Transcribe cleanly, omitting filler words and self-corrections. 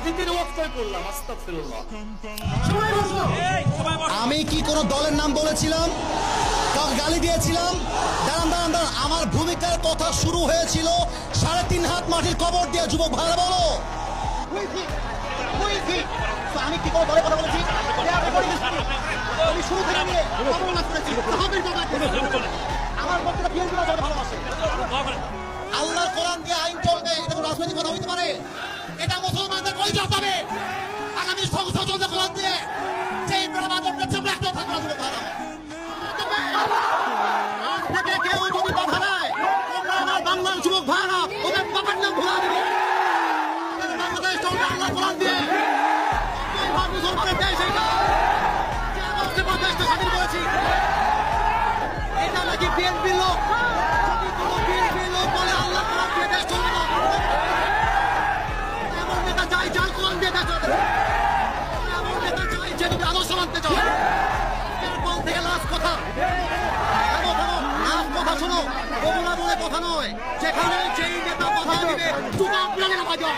অতিথির ওয়াক্ফায় পড়লাম, আস্তাগফিরুল্লাহ। আমি কি কোনো দলের নাম বলেছিলাম, কাউকে গালি দিয়েছিলাম? দাঁড়ান দাঁড়ান দাঁড়ান, আমার ভূমিকার কথা শুরু হয়েছিল 3.5 হাত মাটির কবর দিয়ে। যুবক ভাইরা বলো, আমি কি কোনো দলের কথা বলেছি? আমি শুরু থেকে নিয়ে আমার বক্তব্য বিএনপি ভালোবাসে। আল্লাহর কোরআন দিয়ে আইন চলবে, এটা কোনো রাজনৈতিক কথা হইতে পারে? এটা মুসলমানদের পরিচয় হবে। আগামী সংসদ চলবে কোরআন দিয়ে। সেই প্রমাণের পেছনে একটা থাকবে না। যুবক ভাইরা, আজ থেকে কেউ যদি কথা নেয়, তোমরা আমার বাংলার যুবক ভাইরা ওদের বাবার নাম ভুলা দিবে। বাংলাদেশ চলবে আল্লাহ কোরআন দিয়ে। মুসলমানের দেশ এটা, যে দেশটা স্বাধীন করেছি, এটা নাকি বিএনপির লোক। যদি কোনো বিএনপির লোক বলে আল্লাহ কোরআন দিয়ে দেশ চলবে না, এমন নেতা চাই যার কোরআন দিয়ে দেশ চলবে। এমন নেতা চাই যে যদি আদর্শ মানতে চায়। এরপর থেকে লাস্ট কথা, লাস্ট কথা শোনো, বগুড়া বলে কথা নয়, যেখানে যেই নেতা কথা দিবে জুতা আপনারা বাজাও।